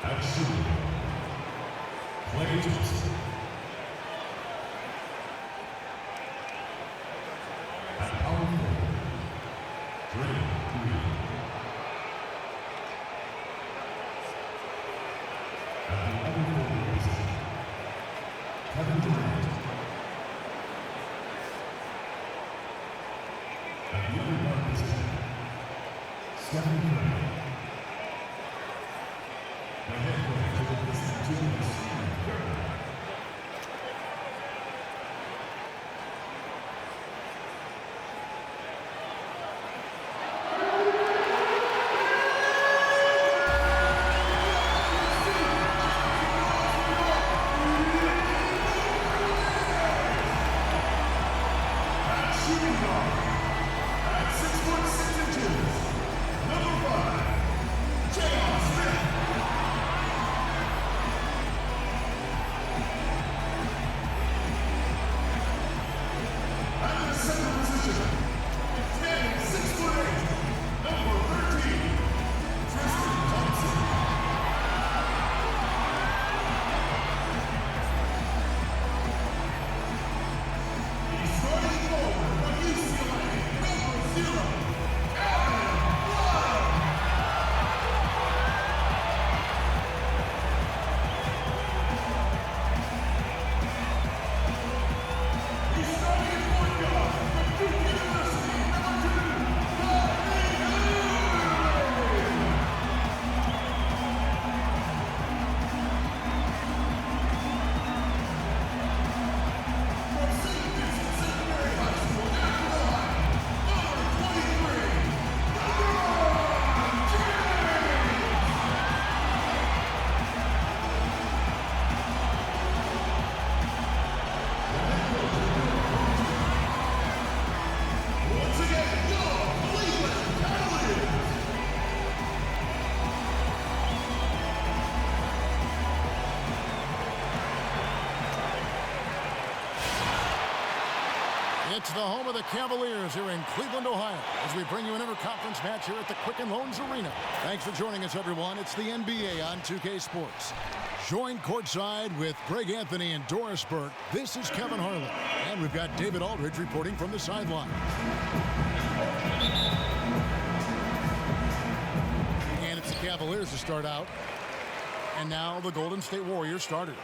At shooting, Clay Thompson. At power forward, Draymond Green. At the other forward position, Kevin Durant. At the other guard position, Stephen Curry. The head coach of the Stephen Curry. It's the home of the Cavaliers here in Cleveland, Ohio, as we bring you an interconference match here at the Quicken Loans Arena. Thanks for joining us, everyone. It's the NBA on 2K Sports. Joined courtside with Greg Anthony and Doris Burke. This is Kevin Harlan, and we've got David Aldridge reporting from the sideline. And it's the Cavaliers to start out. And now the Golden State Warriors starters.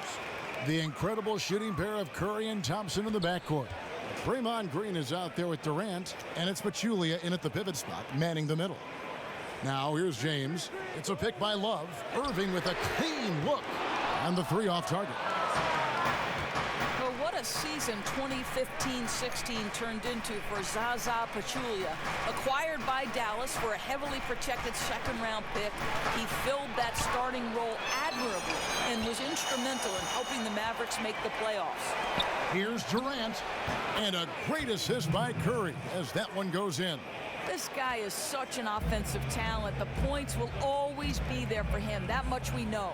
The incredible shooting pair of Curry and Thompson in the backcourt. Draymond Green is out there with Durant, and it's Pachulia in at the pivot spot, manning the middle. Now here's James. It's a pick by Love. Irving with a clean look. And the three off target. Well, what a season 2015-16 turned into for Zaza Pachulia. Acquired by Dallas for a heavily protected second-round pick, he filled that starting role admirably and was instrumental in helping the Mavericks make the playoffs. Here's Durant, and a great assist by Curry as that one goes in. This guy is such an offensive talent. The points will always be there for him. That much we know.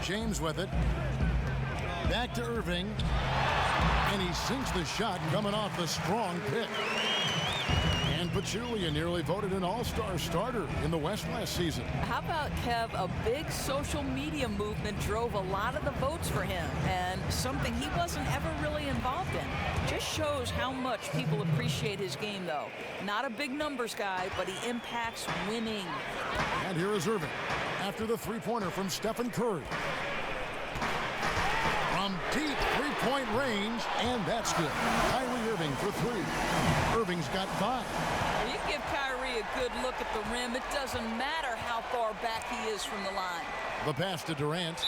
James with it. Back to Irving. And he sinks the shot coming off the strong pick. And Pachulia nearly voted an all-star starter in the West last season. How about, Kev, a big social media movement drove a lot of the votes for him, and something he wasn't ever really involved in. Just shows how much people appreciate his game, though. Not a big numbers guy, but he impacts winning. And here is Irving after the three-pointer from Stephen Curry. From deep three-point range, and that's good. Kyrie Irving for three. Irving's got 5. Well, you give Kyrie a good look at the rim. It doesn't matter how far back he is from the line. The pass to Durant.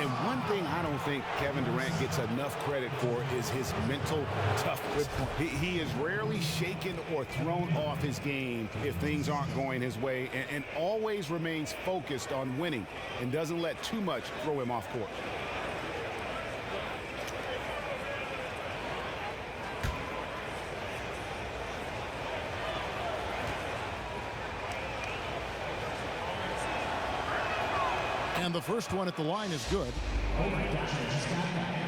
And one thing I don't think Kevin Durant gets enough credit for is his mental toughness. He is rarely shaken or thrown off his game if things aren't going his way, and always remains focused on winning and doesn't let too much throw him off court. And the first one at the line is good. Oh my gosh, I just got that.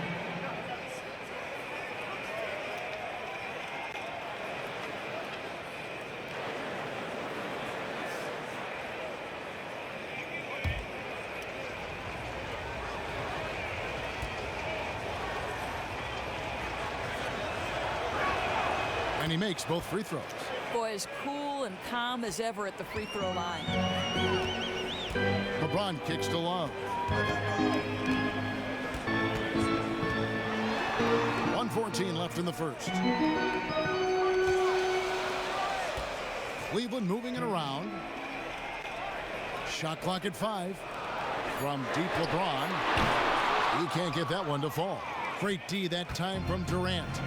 And he makes both free throws. Boy, as cool and calm as ever at the free throw line. LeBron kicks to Love. 1:14 left in the first. Cleveland moving it around. Shot clock at 5. From deep LeBron. He can't get that one to fall. Great D that time from Durant.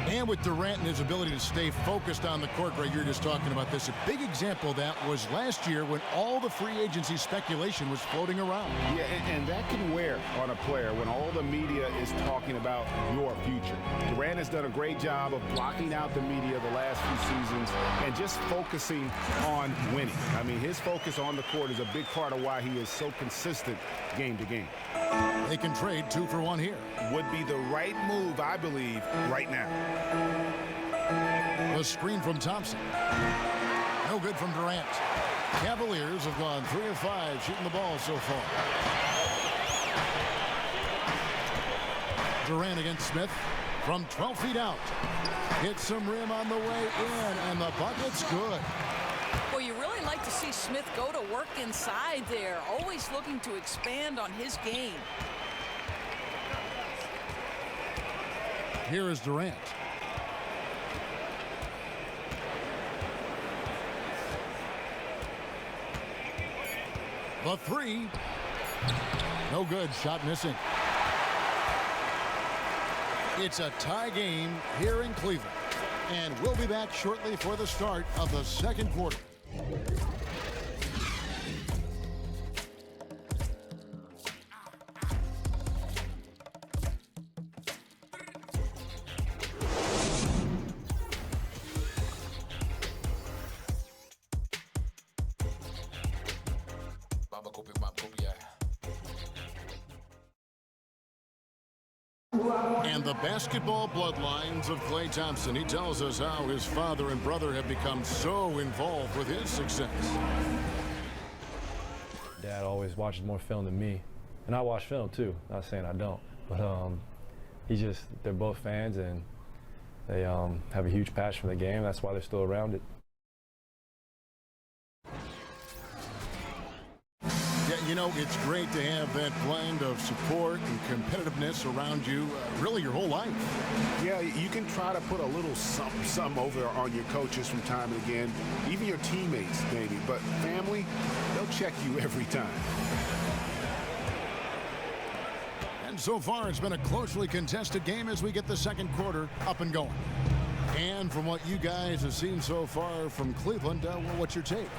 And with Durant and his ability to stay focused on the court, Greg, you're just talking about this. A big example of that was last year when all the free agency speculation was floating around. Yeah, and that can wear on a player when all the media is talking about your future. Durant has done a great job of blocking out the media the last few seasons and just focusing on winning. I mean, his focus on the court is a big part of why he is so consistent game to game. They can trade 2 for 1 here. Would be the right move, I believe, right now. The screen from Thompson. No good from Durant. Cavaliers have gone 3 of 5 shooting the ball so far. Durant against Smith from 12 feet out. Hits some rim on the way in, and the bucket's good. Well, you really like to see Smith go to work inside there, always looking to expand on his game. Here is Durant. The 3. No good. Shot missing. It's a tie game here in Cleveland. And we'll be back shortly for the start of the second quarter. And the basketball bloodlines of Klay Thompson. He tells us how his father and brother have become so involved with his success. Dad always watches more film than me. And I watch film too, not saying I don't. But they're both fans and they have a huge passion for the game. That's why they're still around it. Yeah, you know, it's great to have that blend of support and competitiveness around you really your whole life. Yeah, you can try to put a little something over on your coaches from time and again, even your teammates maybe, but family, they'll check you every time. And so far, it's been a closely contested game as we get the second quarter up and going. And from what you guys have seen so far from Cleveland, what's your take?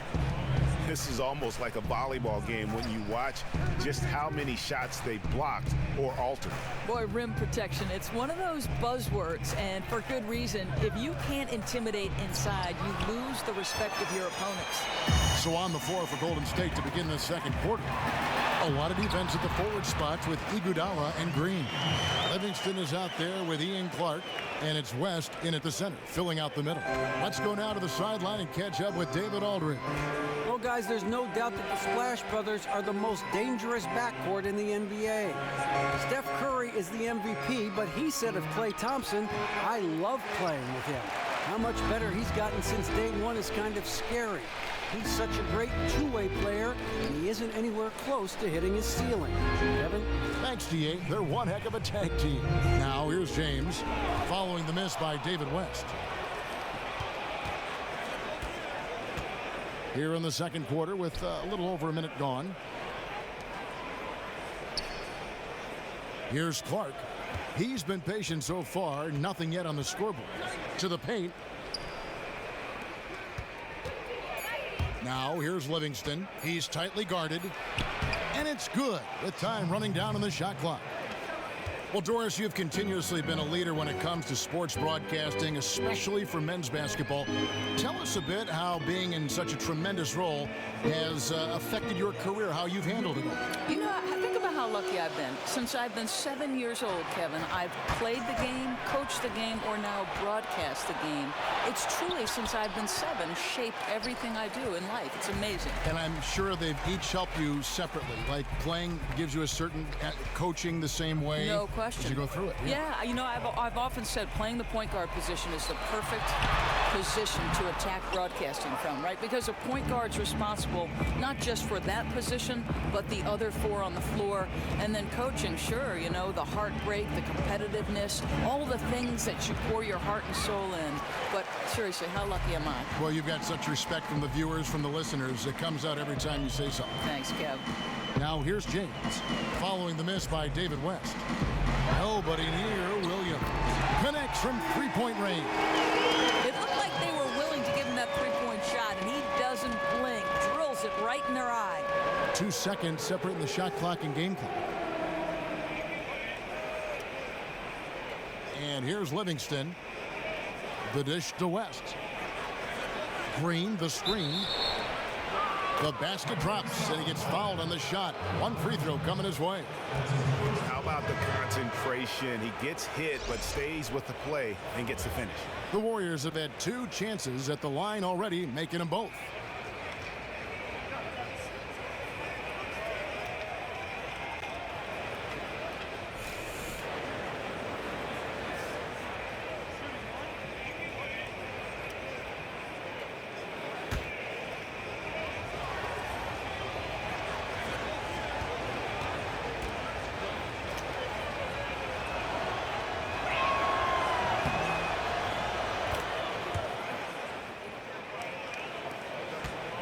This is almost like a volleyball game when you watch just how many shots they blocked or altered. Boy, rim protection, it's one of those buzzwords, and for good reason. If you can't intimidate inside, you lose the respect of your opponents. So on the floor for Golden State to begin the second quarter. A lot of defense at the forward spots with Iguodala and Green. Livingston is out there with Ian Clark, and it's West in at the center, filling out the middle. Let's go now to the sideline and catch up with David Aldridge. Well, guys, there's no doubt that the Splash Brothers are the most dangerous backcourt in the NBA. Steph Curry is the MVP, but he said of Klay Thompson, I love playing with him. How much better he's gotten since day one is kind of scary. He's such a great two-way player, and he isn't anywhere close to hitting his ceiling. Kevin? Thanks, D.A. They're one heck of a tag team. Now, here's James, following the miss by David West. Here in the second quarter with a little over a minute gone. Here's Clark. He's been patient so far, nothing yet on the scoreboard. To the paint. Now here's Livingston. He's tightly guarded. And it's good with time running down on the shot clock. Well, Doris, you've continuously been a leader when it comes to sports broadcasting, especially for men's basketball. Tell us a bit how being in such a tremendous role has affected your career, how you've handled it all. You know, think about how lucky I've been. Since I've been 7 years old, Kevin, I've played the game, coached the game, or now broadcast the game. It's truly, since I've been 7, shaped everything I do in life. It's amazing. And I'm sure they've each helped you separately. Like playing gives you a certain coaching the same way. No question. question. As you go through it. Yeah, you know, I've often said playing the point guard position is the perfect position to attack broadcasting from, right? Because a point guard's responsible not just for that position, but the other 4 on the floor. And then coaching, sure, you know, the heartbreak, the competitiveness, all the things that you pour your heart and soul in. But seriously, how lucky am I? Well, you've got such respect from the viewers, from the listeners. It comes out every time you say something. Thanks, Kev. Now here's James, following the miss by David West. Nobody near Williams. Connects from three-point range. It looked like they were willing to give him that three-point shot, and he doesn't blink. Drills it right in their eye. 2 seconds separating the shot clock and game clock. And here's Livingston. The dish to West. Green, the screen. The basket drops, and he gets fouled on the shot. 1 free throw coming his way. How about the concentration? He gets hit, but stays with the play and gets the finish. The Warriors have had 2 chances at the line already, making them both.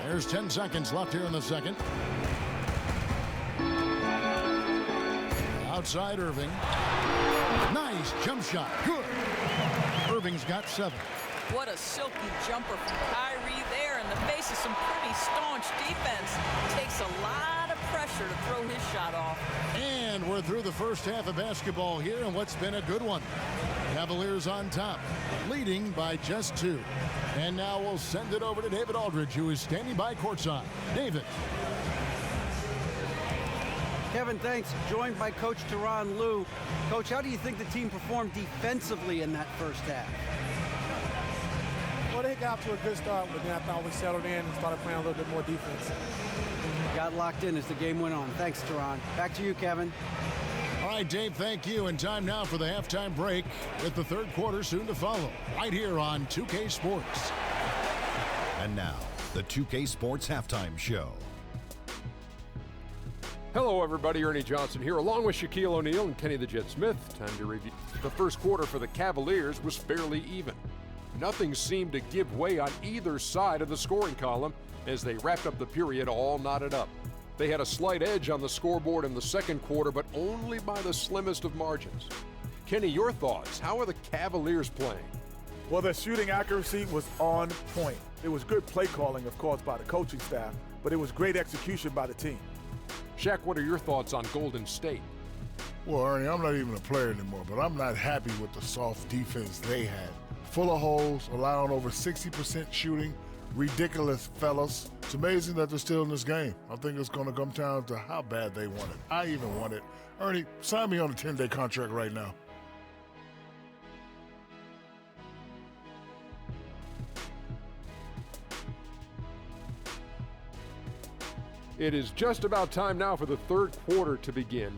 There's 10 seconds left here in the second. Outside Irving. Nice jump shot. Good. Irving's got 7. What a silky jumper from Kyrie there in the face of some pretty staunch defense. Takes a lot of pressure to throw his shot off. And we're through the first half of basketball here in what's been a good one. Cavaliers on top, leading by just 2. And now we'll send it over to David Aldridge, who is standing by courtside. David. Kevin, thanks. Joined by Coach Tyronn Lue. Coach, how do you think the team performed defensively in that first half? Well, they got to a good start, but then I thought we settled in and started playing a little bit more defense. Got locked in as the game went on. Thanks, Tyronn. Back to you, Kevin. All right, Dave, thank you. And time now for the halftime break with the third quarter soon to follow right here on 2K Sports. And now, the 2K Sports Halftime Show. Hello, everybody. Ernie Johnson here, along with Shaquille O'Neal and Kenny the Jet Smith. Time to review. The first quarter for the Cavaliers was fairly even. Nothing seemed to give way on either side of the scoring column as they wrapped up the period all knotted up. They had a slight edge on the scoreboard in the second quarter, but only by the slimmest of margins. Kenny, your thoughts? How are the Cavaliers playing? Well, their shooting accuracy was on point. It was good play calling, of course, by the coaching staff, but it was great execution by the team. Shaq, what are your thoughts on Golden State? Well, Ernie, I'm not even a player anymore, but I'm not happy with the soft defense they had. Full of holes, allowing over 60% shooting. Ridiculous, fellas. It's amazing that they're still in this game. I think it's going to come down to how bad they want it. I even want it. Ernie, sign me on a 10-day contract right now. It is just about time now for the third quarter to begin.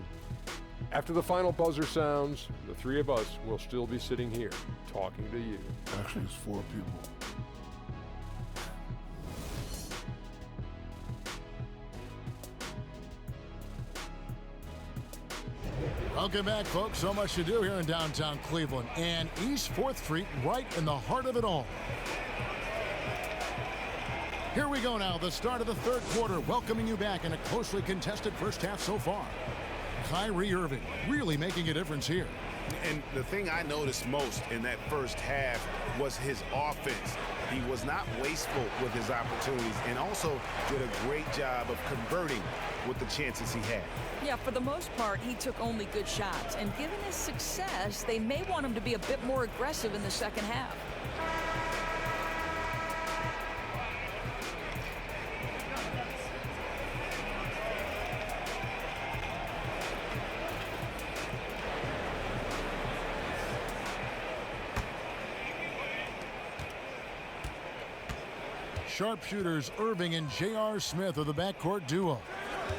After the final buzzer sounds, the 3 of us will still be sitting here talking to you. Actually, it's 4 people. Welcome back, folks. So much to do here in downtown Cleveland and East 4th Street, right in the heart of it all. Here we go now, the start of the third quarter, welcoming you back in a closely contested first half so far. Kyrie Irving really making a difference here. And the thing I noticed most in that first half was his offense. He was not wasteful with his opportunities and also did a great job of converting with the chances he had. Yeah, for the most part, he took only good shots. And given his success, they may want him to be a bit more aggressive in the second half. Sharpshooters Irving and J.R. Smith are the backcourt duo.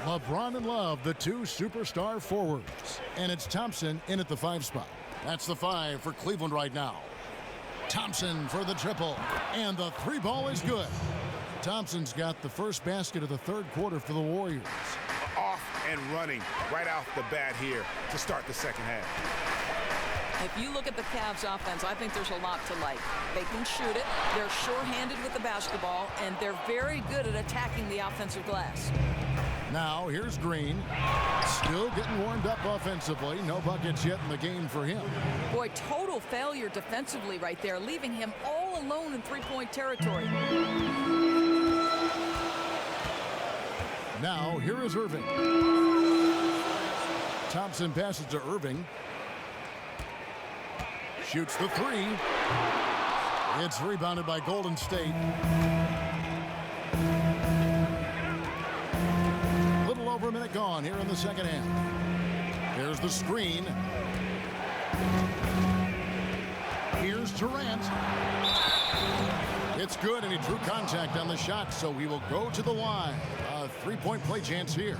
LeBron and Love, the two superstar forwards. And it's Thompson in at the 5 spot. That's the 5 for Cleveland right now. Thompson for the triple. And the 3 ball is good. Thompson's got the first basket of the 3rd quarter for the Warriors. Off and running right off the bat here to start the 2nd half. If you look at the Cavs offense, I think there's a lot to like. They can shoot it, they're sure-handed with the basketball, and they're very good at attacking the offensive glass. Now here's Green, still getting warmed up offensively. No buckets yet in the game for him. Boy, total failure defensively right there, leaving him all alone in three-point territory. Now here is Irving. Thompson passes to Irving. Shoots the 3. It's rebounded by Golden State. Little over a minute gone here in the 2nd half. Here's the screen. Here's Durant. It's good, and he drew contact on the shot, so he will go to the line. A 3-point play chance here.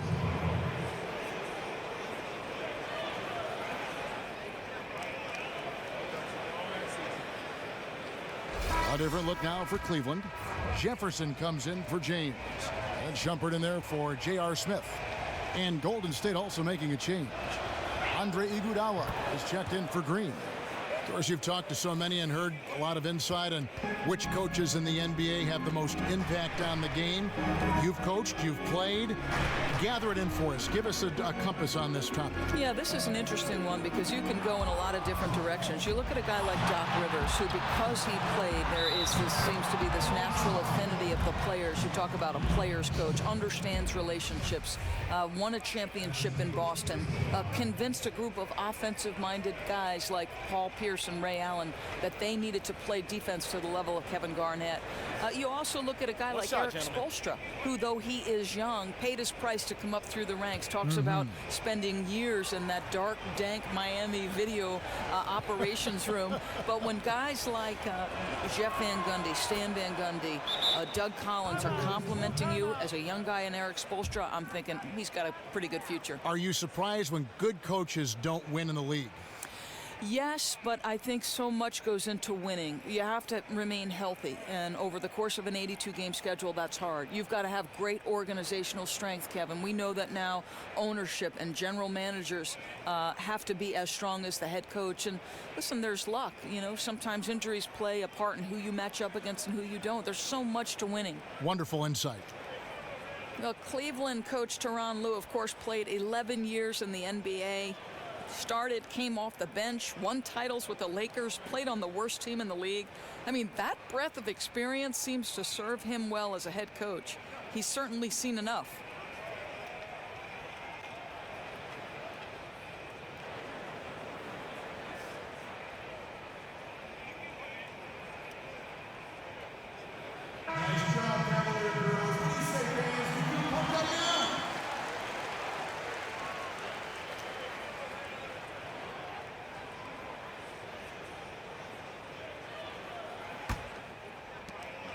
A different look now for Cleveland. Jefferson comes in for James. And Shumpert in there for J.R. Smith. And Golden State also making a change. Andre Iguodala is checked in for Green. Of course, you've talked to so many and heard a lot of insight on which coaches in the NBA have the most impact on the game. You've coached, you've played. Gather it in for us. Give us a compass on this topic. Yeah, this is an interesting one because you can go in a lot of different directions. You look at a guy like Doc Rivers, who because he played, seems to be this natural affinity of the players. You talk about a player's coach, understands relationships, won a championship in Boston, convinced a group of offensive-minded guys like Paul Pierce and Ray Allen that they needed to play defense to the level of Kevin Garnett. You also look at a guy like Eric Spoelstra, who, though he is young, paid his price to come up through the ranks, talks about spending years in that dark, dank Miami video operations room. But when guys like Jeff Van Gundy, Stan Van Gundy, Doug Collins are complimenting you as a young guy in Eric Spoelstra, I'm thinking he's got a pretty good future. Are you surprised when good coaches don't win in the league? Yes, but I think so much goes into winning. You have to remain healthy, and over the course of an 82-game schedule, that's hard. You've got to have great organizational strength, Kevin. We know that now ownership and general managers have to be as strong as the head coach. And listen, there's luck. You know, sometimes injuries play a part in who you match up against and who you don't. There's so much to winning. Wonderful insight. Well, Cleveland coach Tyronn Lue, of course, played 11 years in the NBA. Started, came off the bench, won titles with the Lakers, played on the worst team in the league. I mean, that breadth of experience seems to serve him well as a head coach. He's certainly seen enough. Nice job, Cavalier girls. What do you say, fans? You can pump that now.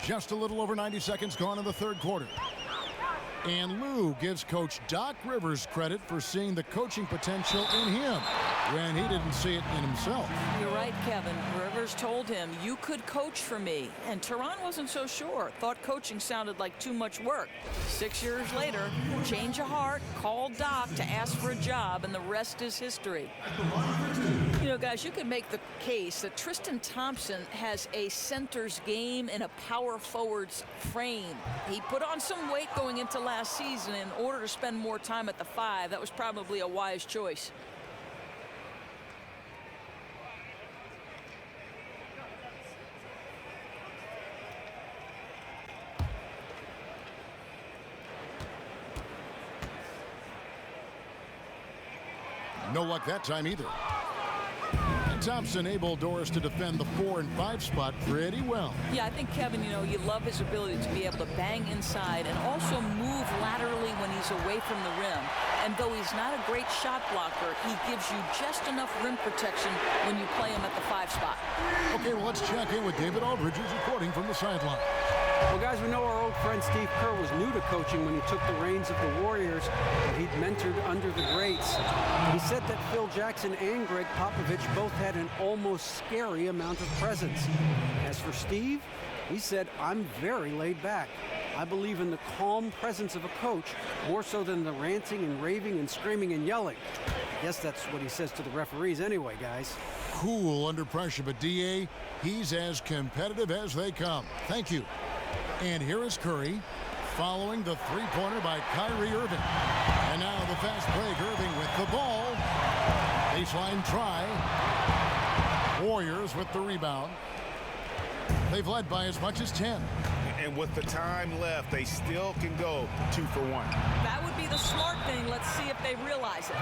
Just a little over 90 seconds gone in the 3rd quarter. And Lue gives Coach Doc Rivers credit for seeing the coaching potential in him when he didn't see it in himself. You're right, Kevin. Rivers told him, you could coach for me. And Tyronn wasn't so sure. Thought coaching sounded like too much work. 6 years later, change of heart, called Doc to ask for a job, and the rest is history. You know, guys, you could make the case that Tristan Thompson has a center's game and a power forward's frame. He put on some weight going into last season in order to spend more time at the 5. That was probably a wise choice. No luck that time either. And Thompson able Doris to defend the 4 and 5 spot pretty well. Yeah, I think, Kevin, you know, you love his ability to be able to bang inside and also move laterally when he's away from the rim. And though he's not a great shot blocker, he gives you just enough rim protection when you play him at the 5 spot. Okay, well, let's check in with David Aldridge, who's reporting from the sideline. Well, guys, we know our old friend Steve Kerr was new to coaching when he took the reins of the Warriors, but he'd mentored under the greats. He said that Phil Jackson and Greg Popovich both had an almost scary amount of presence. As for Steve, he said, "I'm very laid back. I believe in the calm presence of a coach more so than the ranting and raving and screaming and yelling." I guess that's what he says to the referees anyway, guys. Cool under pressure, but DA, he's as competitive as they come. Thank you. And here is Curry following the three-pointer by Kyrie Irving. And now the fast break, Irving with the ball. Baseline try. Warriors with the rebound. They've led by as much as 10. And with the time left, they still can go 2 for 1. That would be the smart thing. Let's see if they realize it.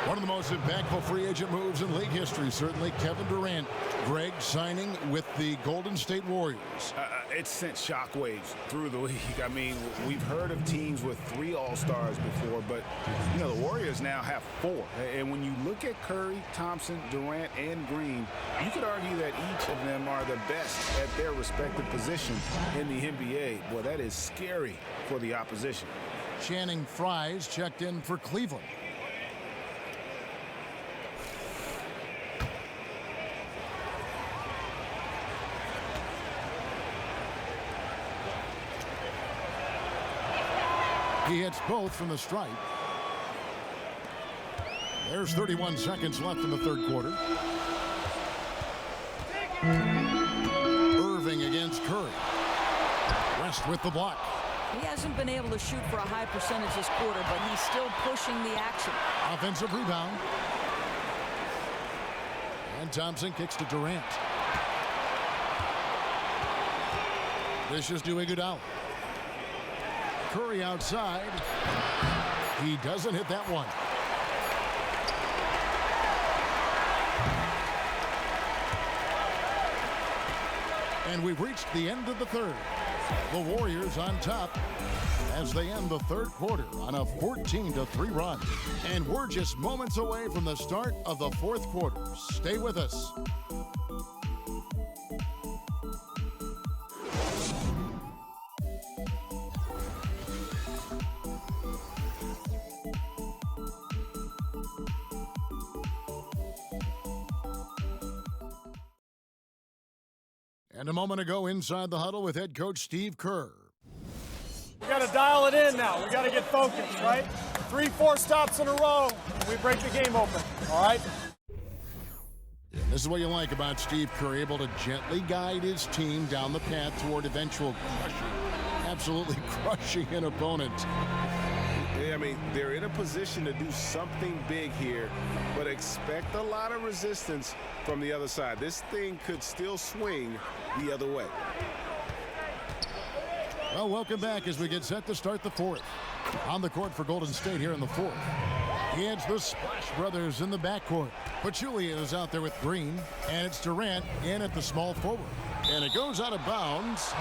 One of the most impactful free agent moves in league history, certainly Kevin Durant. Greg signing with the Golden State Warriors. It sent shockwaves through the league. I mean, we've heard of teams with 3 All-Stars before, but, you know, the Warriors now have 4. And when you look at Curry, Thompson, Durant, and Green, you could argue that each of them are the best at their respective position in the NBA. Boy, that is scary for the opposition. Channing Frye's checked in for Cleveland. He hits both from the stripe. There's 31 seconds left in the third quarter. Irving against Curry. West with the block. He hasn't been able to shoot for a high percentage this quarter, but he's still pushing the action. Offensive rebound. And Thompson kicks to Durant. This is doing it out. Curry outside. He doesn't hit that one. And we've reached the end of the third. The Warriors on top as they end the third quarter on a 14-3 run. And we're just moments away from the start of the fourth quarter. Stay with us. And a moment ago inside the huddle with head coach Steve Kerr. We got to dial it in now. We got to get focused, right? 3-4 stops in a row, and we break the game open, all right? This is what you like about Steve Kerr, able to gently guide his team down the path toward eventual crushing, absolutely crushing an opponent. I mean, they're in a position to do something big here, but expect a lot of resistance from the other side. This thing could still swing the other way. Well, welcome back as we get set to start the fourth. On the court for Golden State here in the fourth. It's the Splash Brothers in the backcourt. Pachulia is out there with Green, and it's Durant in at the small forward. And it goes out of bounds.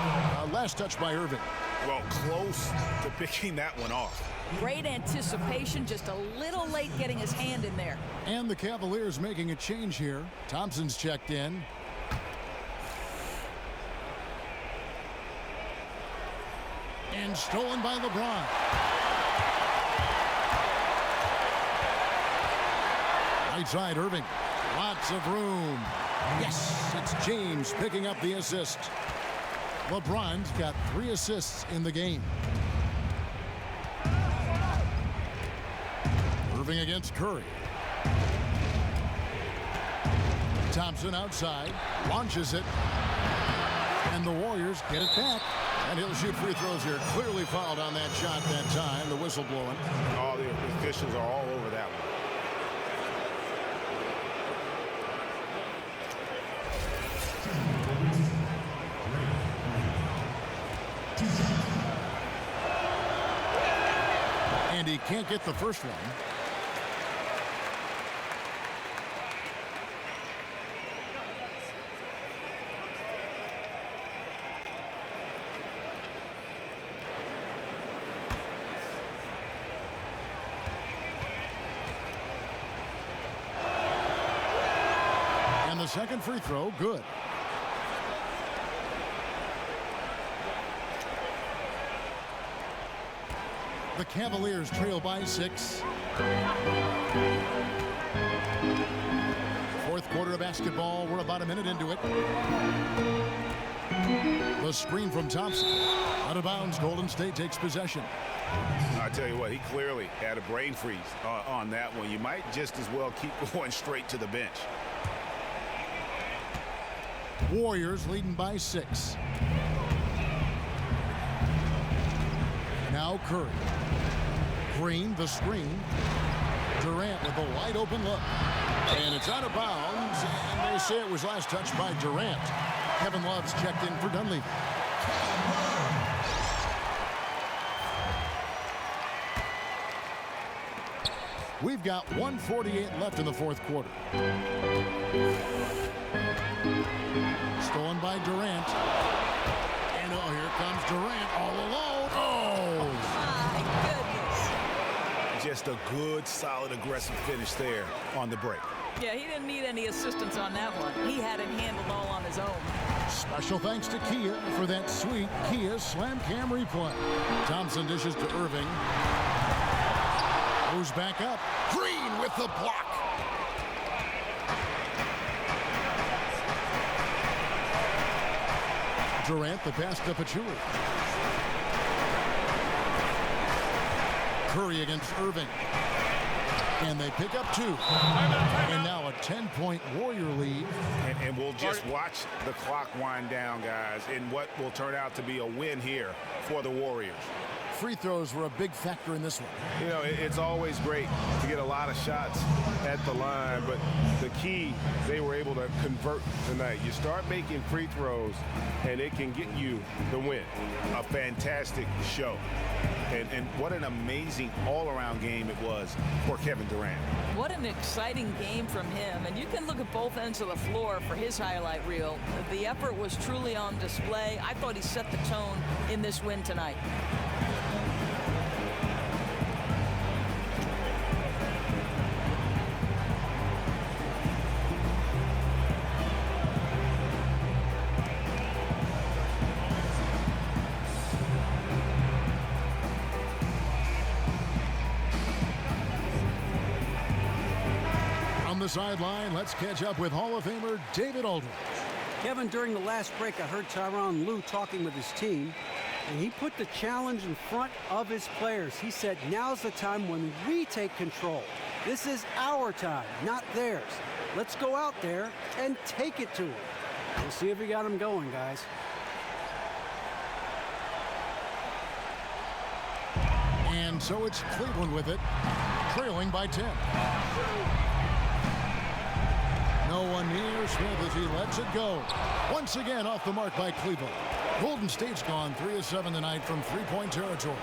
Last touch by Irving. Well, close to picking that one off. Great anticipation, just a little late getting his hand in there. And the Cavaliers making a change here. Thompson's checked in. And stolen by LeBron. Right side, Irving. Lots of room. Yes, it's James picking up the assist. LeBron's got 3 assists in the game. Irving against Curry. Thompson outside, launches it, and the Warriors get it back. And he'll shoot free throws here. Clearly fouled on that shot that time. The whistle blowing. All the officials are all over that one. And he can't get the first one. And the second free throw, good. The Cavaliers trail by 6. Fourth quarter of basketball. We're about a minute into it. The screen from Thompson. Out of bounds. Golden State takes possession. I tell you what, he clearly had a brain freeze on that one. You might just as well keep going straight to the bench. Warriors leading by 6. Now Curry. Green, the screen. Durant with a wide open look. And it's out of bounds, and they say it was last touched by Durant. Kevin Love's checked in for Dunleavy. We've got 1:48 left in the fourth quarter. Stolen by Durant. And oh, here comes Durant all alone. Oh! My goodness. Just a good, solid, aggressive finish there on the break. Yeah, he didn't need any assistance on that one. He had it handled all on his own. Special thanks to Kia for that sweet Kia Slam Cam replay. Thompson dishes to Irving. Goes back up. Green with the block. Durant, the pass to Pachulia. Curry against Irving. And they pick up 2. And now a 10-point Warrior lead. And we'll just watch the clock wind down, guys, in what will turn out to be a win here for the Warriors. Free throws were a big factor in this one. You know, it's always great to get a lot of shots at the line, but the key, they were able to convert tonight. You start making free throws, and it can get you the win. A fantastic show. And what an amazing all-around game it was for Kevin Durant. What an exciting game from him. And you can look at both ends of the floor for his highlight reel. The effort was truly on display. I thought he set the tone in this win tonight. The sideline, let's catch up with Hall of Famer David Aldridge. Kevin, during the last break, I heard Tyronn Lue talking with his team, and he put the challenge in front of his players. He said, now's the time when we take control. This is our time, not theirs. Let's go out there and take it to them. We'll see if we got them going, guys. And so it's Cleveland with it, trailing by 10. No one near Smith as he lets it go. Once again off the mark by Cleveland. Golden State's gone 3 of 7 tonight from three-point territory.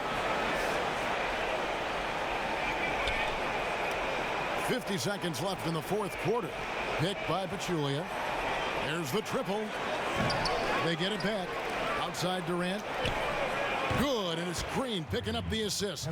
50 seconds left in the fourth quarter. Picked by Pachulia. There's the triple. They get it back. Outside Durant. Good, and it's Green picking up the assist.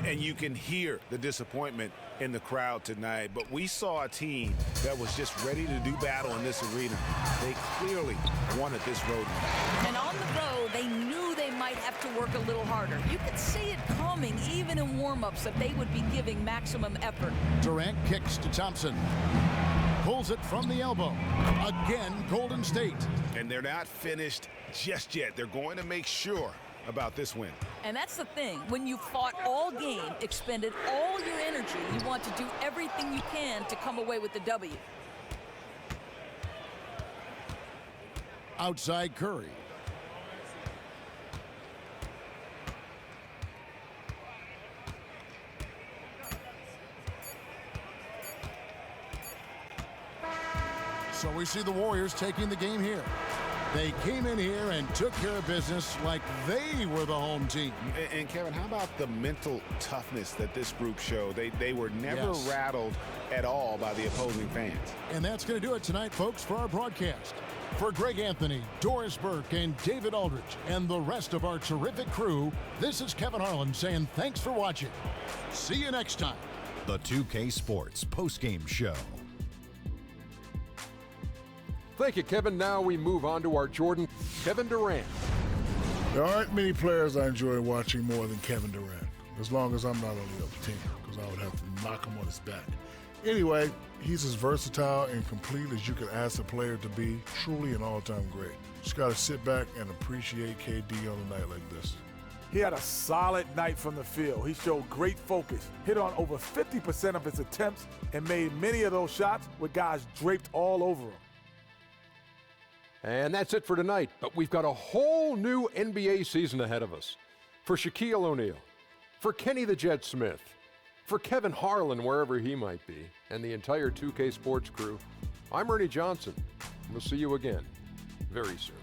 And you can hear the disappointment in the crowd tonight, but we saw a team that was just ready to do battle in this arena. They clearly wanted this road win. And on the road, they knew they might have to work a little harder. You could see it coming, even in warm-ups, that they would be giving maximum effort. Durant kicks to Thompson. Pulls it from the elbow. Again, Golden State. And they're not finished just yet. They're going to make sure about this win. And that's the thing. When you fought all game, expended all your energy, you want to do everything you can to come away with the W. Outside Curry. So we see the Warriors taking the game here. They came in here and took care of business like they were the home team. And Kevin, how about the mental toughness that this group showed? They were never rattled at all by the opposing fans. And that's going to do it tonight, folks, for our broadcast. For Greg Anthony, Doris Burke, and David Aldridge, and the rest of our terrific crew, this is Kevin Harlan saying thanks for watching. See you next time. The 2K Sports postgame show. Thank you, Kevin. Now we move on to our Jordan, Kevin Durant. There aren't many players I enjoy watching more than Kevin Durant. as long as I'm not on the other team, because I would have to knock him on his back. Anyway, he's as versatile and complete as you could ask a player to be. Truly an all-time great. Just got to sit back and appreciate KD on a night like this. He had a solid night from the field. He showed great focus, hit on over 50% of his attempts, and made many of those shots with guys draped all over him. And that's it for tonight, but we've got a whole new NBA season ahead of us. For Shaquille O'Neal, for Kenny the Jet Smith, for Kevin Harlan, wherever he might be, and the entire 2K Sports crew, I'm Ernie Johnson. We'll see you again very soon.